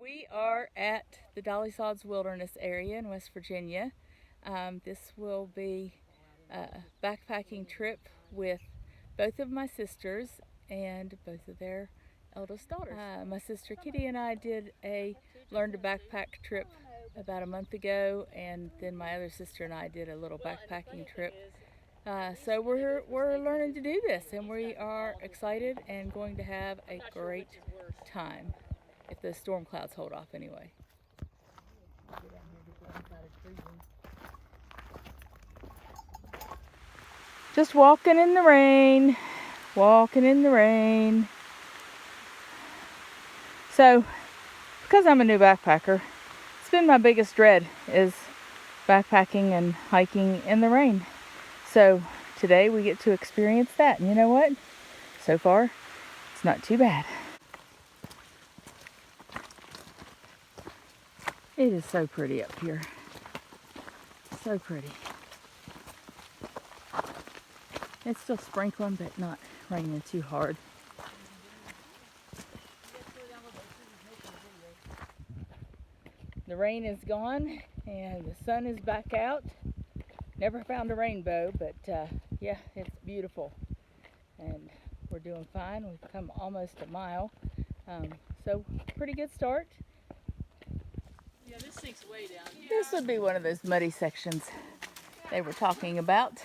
We are at the Dolly Sods Wilderness area in West Virginia. This will be a backpacking trip with both of my sisters and both of their eldest daughters. My sister Kitty and I did a learn to backpack trip about a month ago, and then my other sister and I did a little backpacking trip. So we're learning to do this, and we are excited and going to have a great time. If the storm clouds hold off anyway. Just walking in the rain, walking in the rain. So, because I'm a new backpacker, it's been my biggest dread is backpacking and hiking in the rain. So today we get to experience that, and you know what? So far, it's not too bad. It is so pretty up here. So pretty. It's still sprinkling, but not raining too hard. The rain is gone and the sun is back out. Never found a rainbow, but yeah, it's beautiful. And we're doing fine. We've come almost a mile. So pretty good start. Yeah, this sinks way down. This would be one of those muddy sections they were talking about.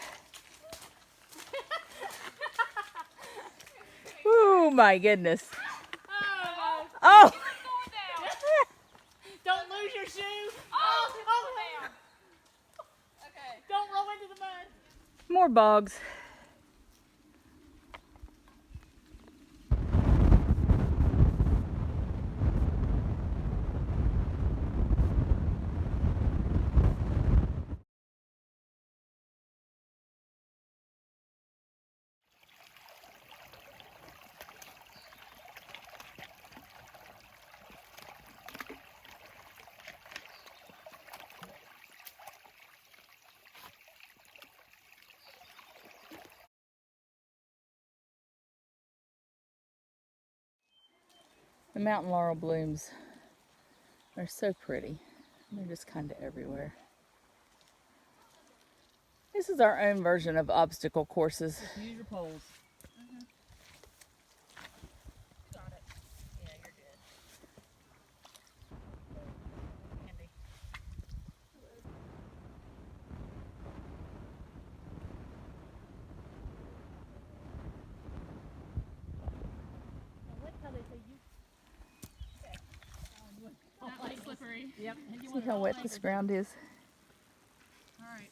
Oh my goodness. Oh! Don't lose your shoe. Oh, down. Okay. Don't roll into the mud. More bogs. The mountain laurel blooms are so pretty. They're just kind of everywhere. This is our own version of obstacle courses. Use your poles. Got it. Yeah, you're good. Andy. I like how they say you. That was slippery. Yep. See how wet this ground is? Alright.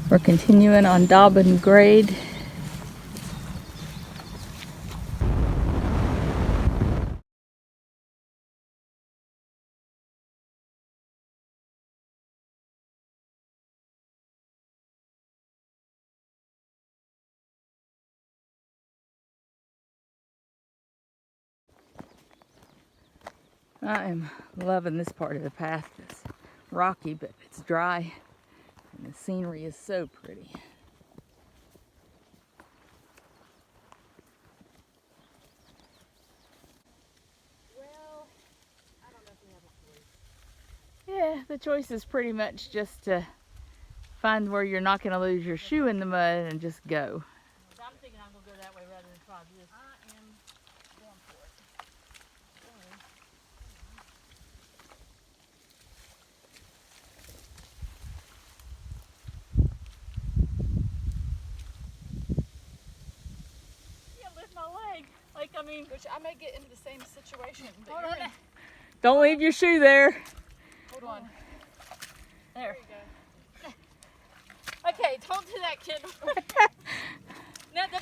We're continuing on Dobbin Grade. I am loving this part of the path. It's rocky, but it's dry, and the scenery is so pretty. Well, I don't know if we have a choice. Yeah, the choice is pretty much just to find where you're not going to lose your shoe in the mud and just go. I'm thinking I'm going to go that way rather than try this. I am going for it. Yeah, lift my leg. Like, I mean, Which I may get into the same situation. But hold you're on. in. Don't leave your shoe there. Hold on. There. you go. Okay, don't do that, kid. Now the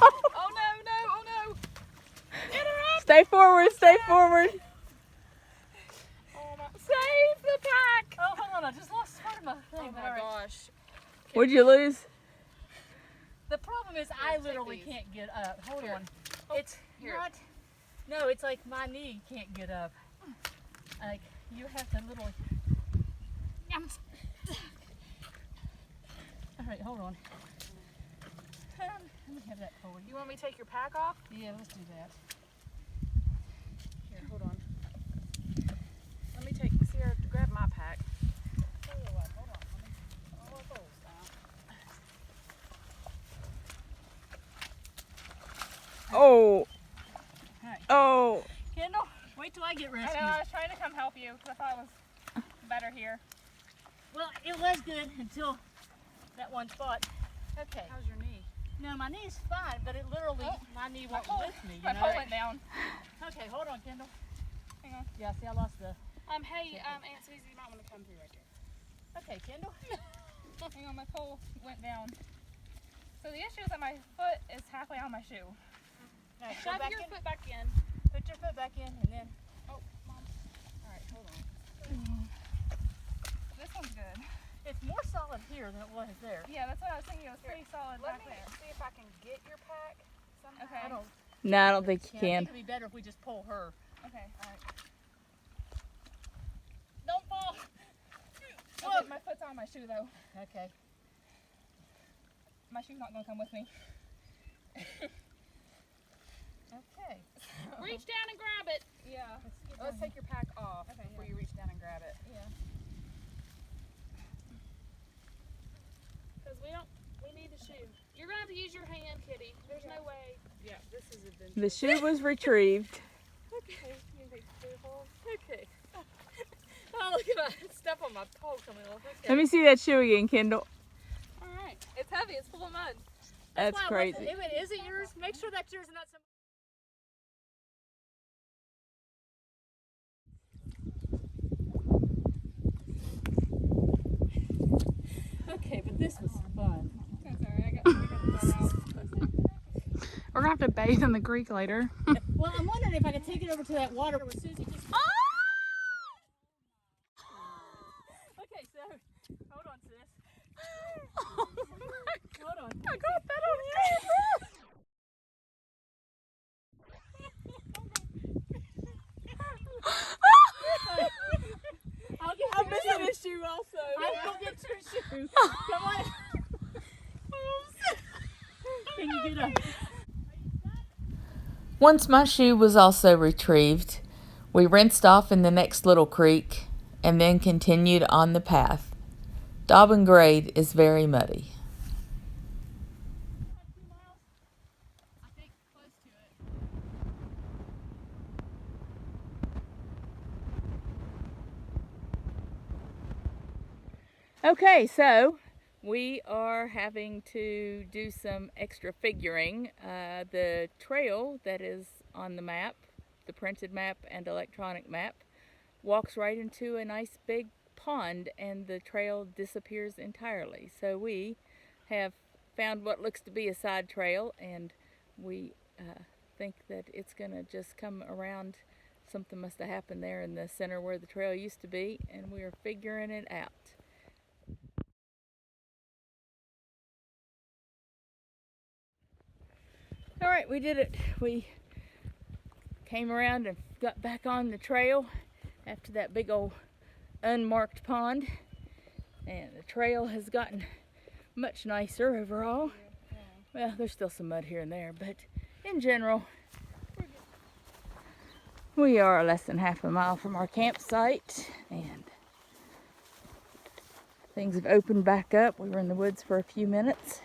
Oh no, no, oh no. Stay forward, stay forward. Oh my, save the pack. Oh, hold on, I just lost part of my thing. oh my gosh. What'd you lose? The problem is I Here, take literally these. can't get up. Hold Here. on. Oh, It's here. not. No, it's like my knee can't get up. Like you have to literally. All right, hold on. Let me have that toy. You want me to take your pack off? Yeah, let's do that. Here, hold on. Let me take Sierra to grab my pack. Tell you what, hold on. Let me put all of those down. Oh. Hey. Oh. Kendall, wait till I get I rescued. know, I was trying to come help you because I thought it was better here. Well, it was good until that one spot. Okay. How's your knee? No, my knee's fine, but it literally, my knee won't lift me. My pole went down. Okay, hold on, Kendall. Hang on. Yeah, see, I lost the. Hey, Aunt Susie, you might want to come through right there. Okay, Kendall. Hang on, my pole went down. So the issue is that my foot is halfway on my shoe. All right, Shove go back your in. foot back in. Put your foot back in, and then. Oh, Mom. All right, hold on. This one's good. It's more solid here than it was there. Yeah, that's what I was thinking. It was pretty solid Let back me there. see if I can get your pack somehow. Okay. I don't. No, I don't think you I can. think it'd be better if we just pull her. Okay. All right. Don't fall. Okay, my foot's on my shoe though. Okay. My shoe's not gonna come with me. Okay. Reach down and grab it. Yeah. Let's take your pack off Okay, before yeah. you reach down and grab it. Yeah. Because we need the shoe. You're gonna have to use your hand, Kitty. There's no way. Yeah, this is adventure. The shoe was retrieved. Okay, you take the hold. Okay. Oh, look at that stuff on my toe coming off. Okay. Let me see that shoe again, Kendall. All right. It's heavy. It's full of mud. That's Why I crazy. wasn't- If it isn't yours, make sure that's yours and not some. Okay, but this was fun. That's all right. I got the out. We're gonna have to bathe in the creek later. Well, I'm wondering if I could take it over to that water with Susie. Just... Okay, so hold on, sis. Hold on. I got that on camera. I'm missing a shoe also. I'll get your shoe. Come on. Can you get up? Once my shoe was also retrieved, we rinsed off in the next little creek and then continued on the path. Dobbin Grade is very muddy. I think close to it. Okay, so we are having to do some extra figuring. The trail that is on the map, the printed map and electronic map, walks right into a nice big pond and the trail disappears entirely. So we have found what looks to be a side trail, and we think that it's going to just come around. Something must have happened there in the center where the trail used to be, and we are figuring it out. All right, we did it. We came around and got back on the trail after that big old unmarked pond, and the trail has gotten much nicer overall. Well, there's still some mud here and there, but in general, we are less than half a mile from our campsite, and things have opened back up. We were in the woods for a few minutes.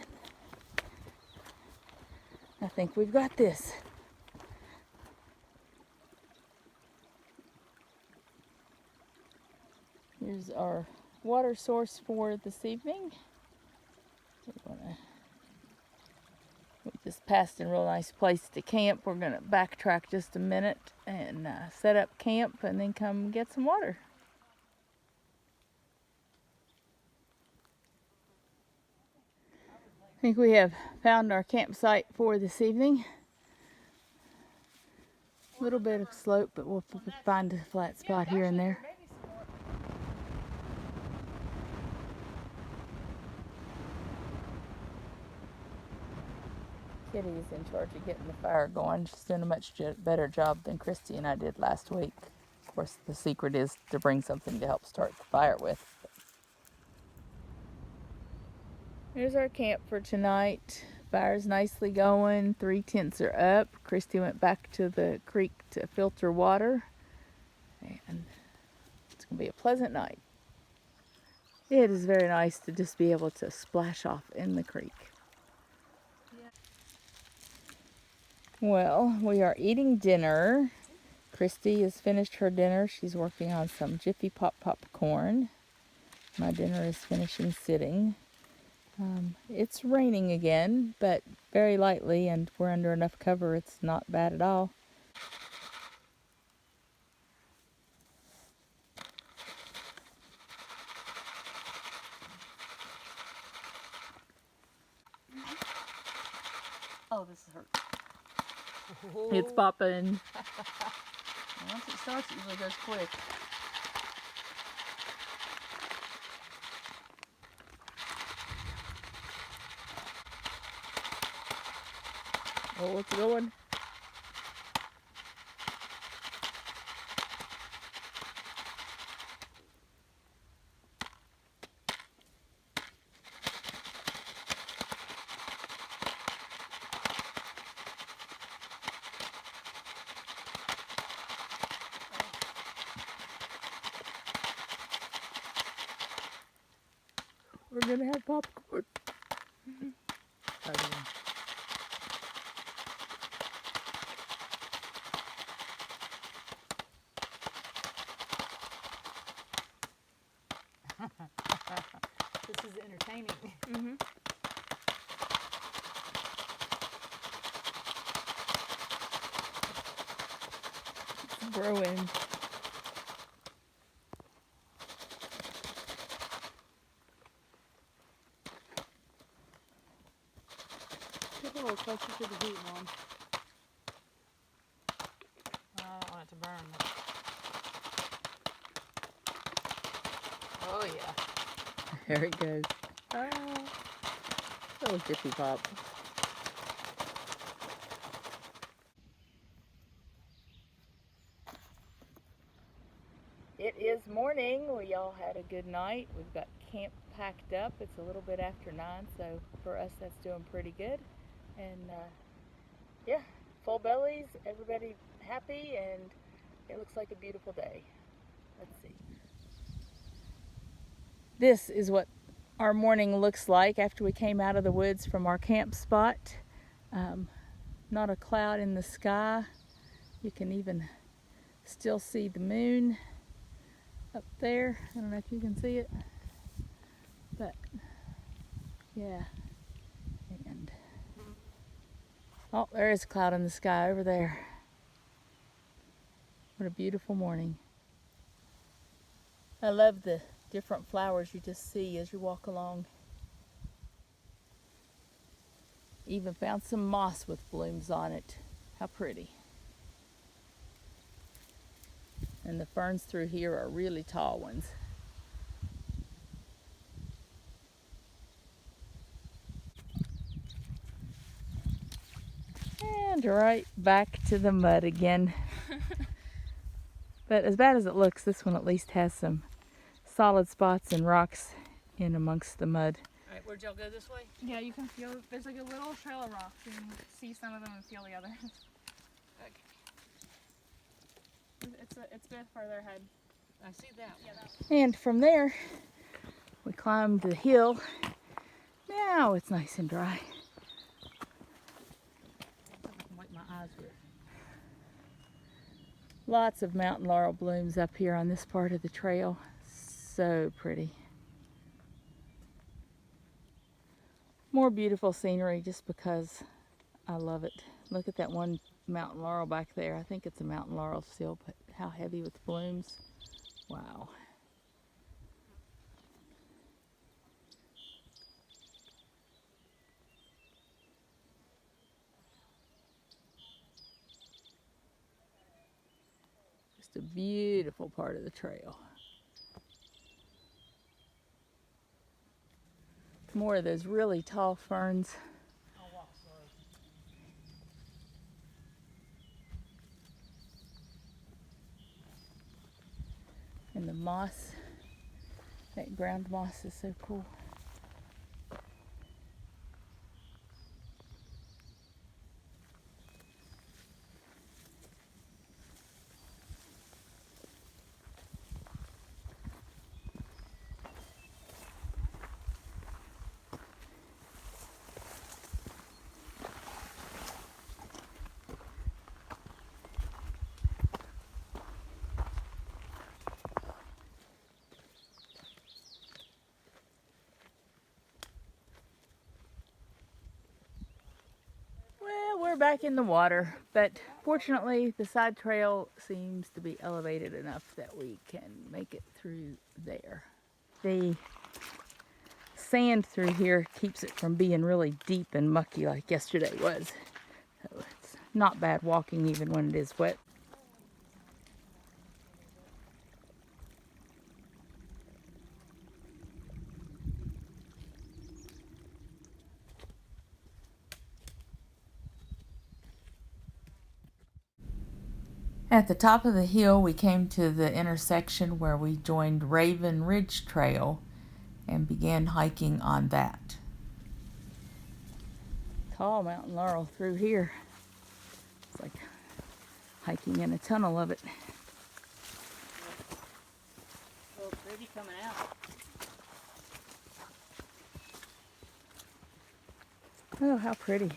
I think we've got this. Here's our water source for this evening. We just passed a real nice place to camp. We're going to backtrack just a minute and set up camp and then come get some water. I think we have found our campsite for this evening. A little bit of slope, but we'll find a flat spot here and there. Kitty is in charge of getting the fire going. She's doing a much better job than Christy and I did last week. Of course, the secret is to bring something to help start the fire with. Here's our camp for tonight. Fire's nicely going. 3 tents are up. Christy went back to the creek to filter water. And it's going to be a pleasant night. It is very nice to just be able to splash off in the creek. Well, we are eating dinner. Christy has finished her dinner. She's working on some Jiffy Pop popcorn. My dinner is finishing sitting. It's raining again, but very lightly, and we're under enough cover. It's not bad at all. Oh, this hurt. It's popping. Once it starts, it usually goes quick. Oh, it's going. We're gonna have popcorn. This is entertaining. Mm-hmm. It's growing. Get a little closer to the heat, Mom. I don't want it to burn. Oh, yeah. There it goes. Ah, little Jiffy Pop. It is morning. We all had a good night. We've got camp packed up. It's a little bit after 9, so for us that's doing pretty good. And yeah, full bellies, everybody happy, and it looks like a beautiful day. Let's see. This is what our morning looks like after we came out of the woods from our camp spot. Not a cloud in the sky. You can even still see the moon up there. I don't know if you can see it, but yeah. And oh, there is a cloud in the sky over there. What a beautiful morning. I love the different flowers you just see as you walk along. Even found some moss with blooms on it. How pretty. And the ferns through here are really tall ones. And right back to the mud again. But as bad as it looks, this one at least has some solid spots and rocks in amongst the mud. Alright, where'd y'all go this way? Yeah, you can feel, there's like a little trail of rocks. You can see some of them and feel the others. Okay. It's a bit further ahead. I see that. Yeah, that And from there, we climbed the hill. Now it's nice and dry. I can wipe my eyes with. Lots of mountain laurel blooms up here on this part of the trail. So pretty. More beautiful scenery just because I love it. Look at that one mountain laurel back there. I think it's a mountain laurel still, but how heavy with blooms. Wow. Just a beautiful part of the trail. More of those really tall ferns. I'll walk slow. And the moss. That ground moss is so cool. back in the water, but fortunately the side trail seems to be elevated enough that we can make it through there. The sand through here keeps it from being really deep and mucky like yesterday was. So it's not bad walking even when it is wet. At the top of the hill, we came to the intersection where we joined Raven Ridge Trail and began hiking on that. Tall mountain laurel through here. It's like hiking in a tunnel of it. So pretty coming out. Oh, how pretty.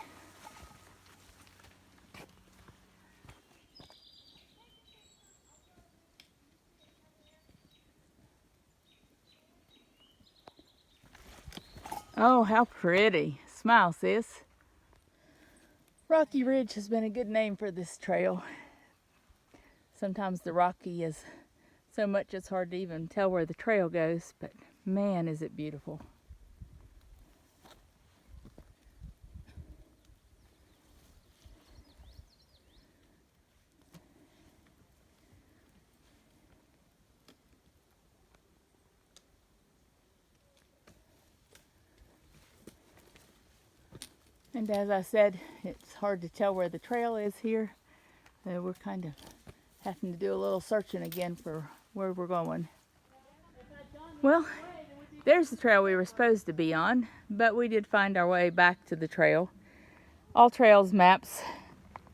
Oh, how pretty. Smile, sis. Rocky Ridge has been a good name for this trail. Sometimes the rocky is so much it's hard to even tell where the trail goes, but man, is it beautiful. And as I said, it's hard to tell where the trail is here. We're kind of having to do a little searching again for where we're going. Well, there's the trail we were supposed to be on, but we did find our way back to the trail. All trails maps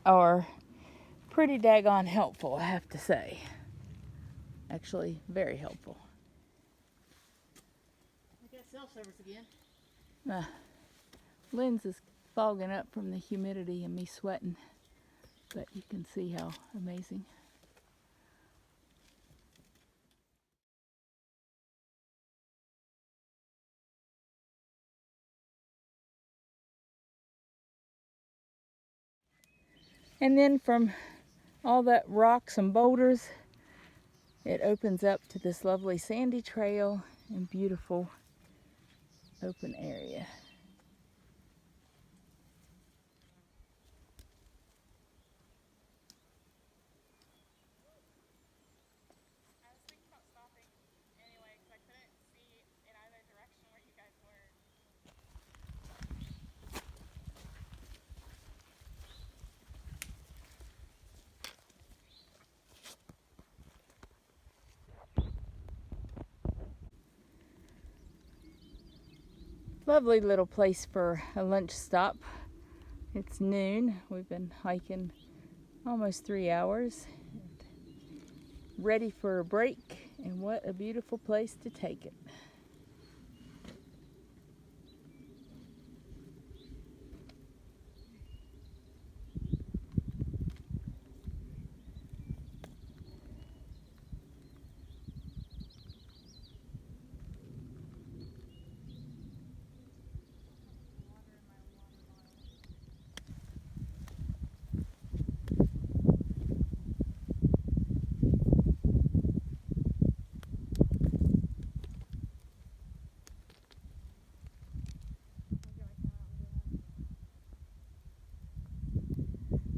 are pretty daggone helpful, I have to say. Actually, very helpful. I got cell service again. Lens is fogging up from the humidity and me sweating, but you can see how amazing. And then from all that rocks and boulders, it opens up to this lovely sandy trail and beautiful open area. I was thinking about stopping anyway because I couldn't see in either direction where you guys were. Lovely little place for a lunch stop. It's noon. We've been hiking almost 3 hours. Ready for a break, and what a beautiful place to take it.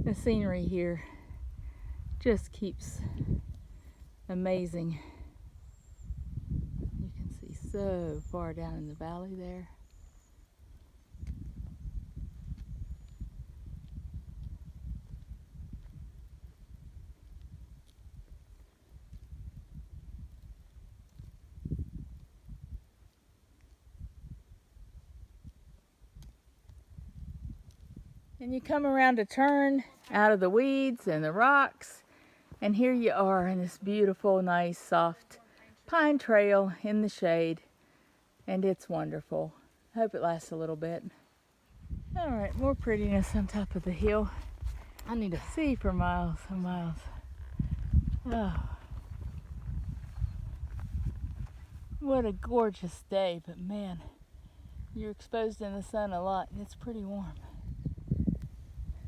The scenery here just keeps amazing. You can see so far down in the valley there. And you come around a turn out of the weeds and the rocks, and here you are in this beautiful, nice, soft pine trail in the shade, and it's wonderful. I hope it lasts a little bit. All right, more prettiness on top of the hill. I need to see for miles and miles. Oh, what a gorgeous day, but man, you're exposed in the sun a lot, and it's pretty warm.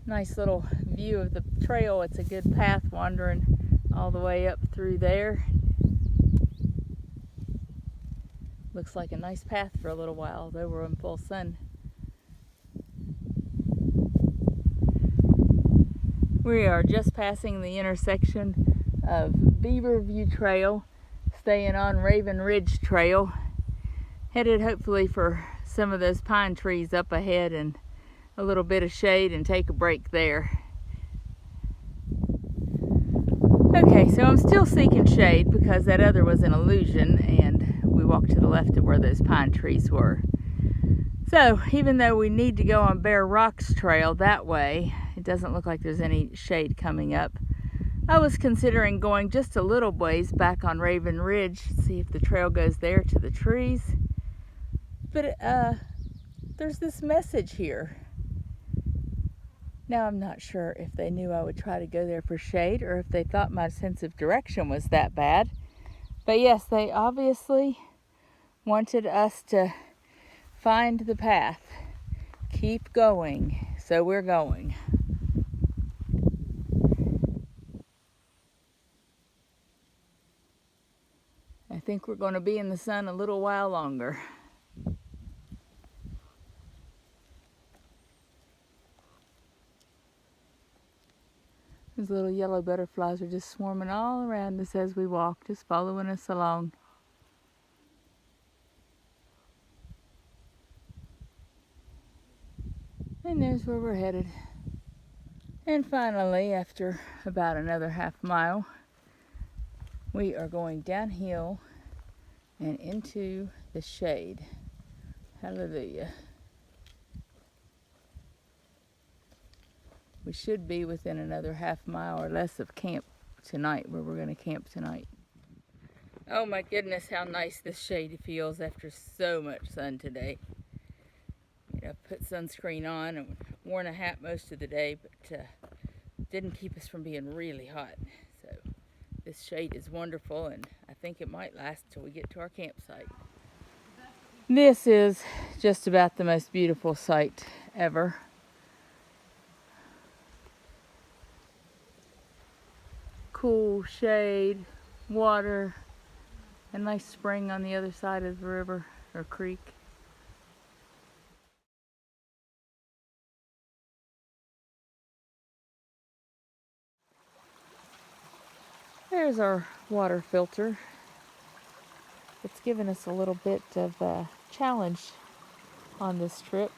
Nice little view of the trail. It's a good path wandering all the way up through there. Looks like a nice path for a little while, though we're in full sun. We are just passing the intersection of Beaver View Trail, staying on Raven Ridge Trail, headed hopefully for some of those pine trees up ahead and a little bit of shade and take a break there. Okay, so I'm still seeking shade because that other was an illusion, and we walked to the left of where those pine trees were. So even though we need to go on Bear Rocks Trail that way, it doesn't look like there's any shade coming up. I was considering going just a little ways back on Raven Ridge, see if the trail goes there to the trees. But there's this message here. Now I'm not sure if they knew I would try to go there for shade or if they thought my sense of direction was that bad. But yes, they obviously wanted us to find the path. Keep going. So we're going. I think we're going to be in the sun a little while longer. Those little yellow butterflies are just swarming all around us as we walk, just following us along. And there's where we're headed. And finally, after about another half mile, we are going downhill and into the shade. Hallelujah. We should be within another half mile or less of camp tonight, where we're going to camp tonight. Oh my goodness, how nice this shade feels after so much sun today. You know, put sunscreen on and worn a hat most of the day, but didn't keep us from being really hot. So this shade is wonderful, and I think it might last till we get to our campsite. This is just about the most beautiful sight ever. Cool shade, water, a nice spring on the other side of the river or creek. There's our water filter. It's given us a little bit of a challenge on this trip.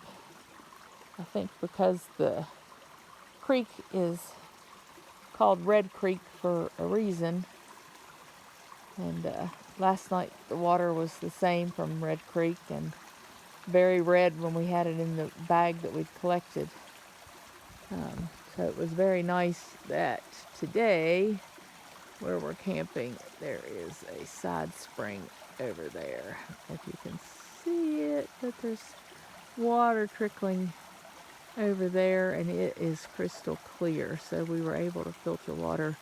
I think because the creek is called Red Creek for a reason. And last night the water was the same from Red Creek and very red when we had it in the bag that we'd collected. So it was very nice that today, where we're camping, there is a side spring over there. If you can see it, but there's water trickling over there, and it is crystal clear. So we were able to filter water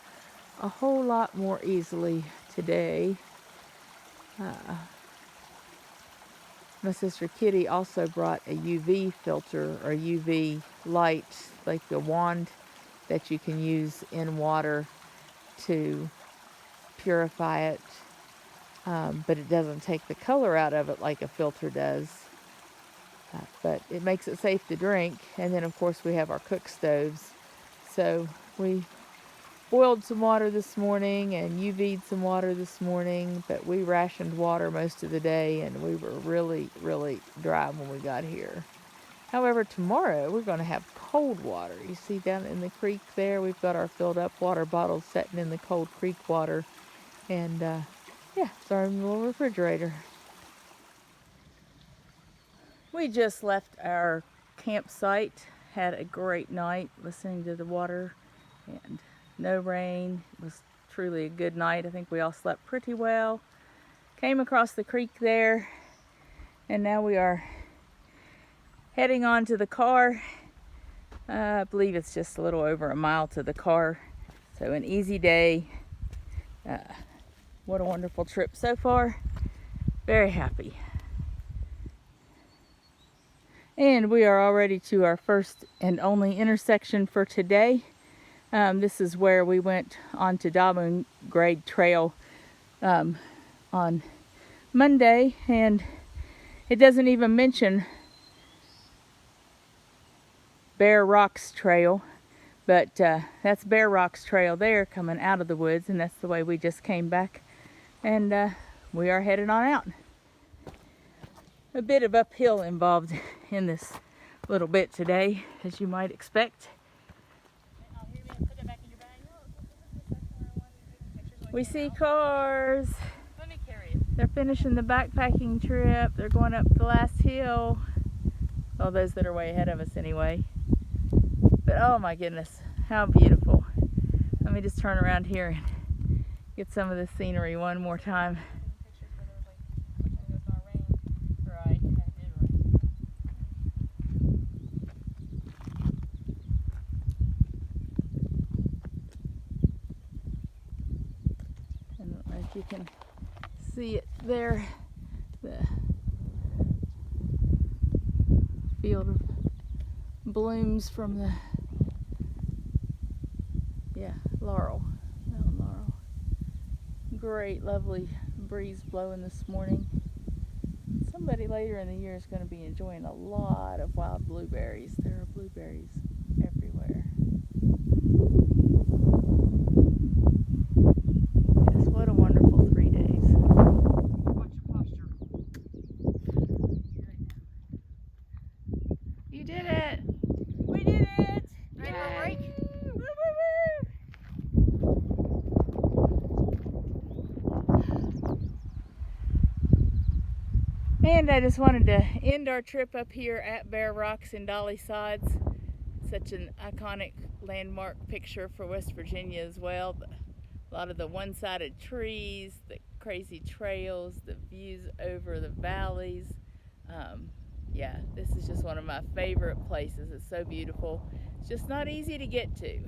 a whole lot more easily today. My sister Kitty also brought a UV filter or UV light, like a wand that you can use in water to purify it, but it doesn't take the color out of it like a filter does. But it makes it safe to drink. And then of course we have our cook stoves. So we boiled some water this morning and UV'd some water this morning, but we rationed water most of the day and we were really, really dry when we got here. However, tomorrow we're going to have cold water. You see down in the creek there, we've got our filled up water bottles sitting in the cold creek water. And yeah, it's our little refrigerator. We just left our campsite, had a great night listening to the water and no rain. It was truly a good night. I think we all slept pretty well. Came across the creek there, and now we are heading on to the car. I believe it's just a little over a mile to the car. So an easy day. What a wonderful trip so far. Very happy. And we are already to our first and only intersection for today. This is where we went on to Dobbin Grade Trail on Monday, and it doesn't even mention Bear Rocks Trail, but that's Bear Rocks Trail there coming out of the woods, and that's the way we just came back, and we are headed on out. A bit of uphill involved in this little bit today, as you might expect. We see cars. Let me carry it. They're finishing the backpacking trip. They're going up the last hill. Well, those that are way ahead of us anyway. But oh my goodness, how beautiful. Let me just turn around here and get some of the scenery one more time. Right, yeah, it did rain. I don't know if you can see it there, the field of blooms from the laurel, mountain laurel. Great, lovely breeze blowing this morning. Somebody later in the year is going to be enjoying a lot of wild blueberries. There are blueberries everywhere. Yes, what a wonderful 3 days. Watch your posture. You did it! We did it! Ready for a break? And I just wanted to end our trip up here at Bear Rocks in Dolly, Sods. Such an iconic landmark picture for West Virginia as well. A lot of the one-sided trees, the crazy trails, the views over the valleys. Yeah, this is just one of my favorite places. It's so beautiful. It's just not easy to get to.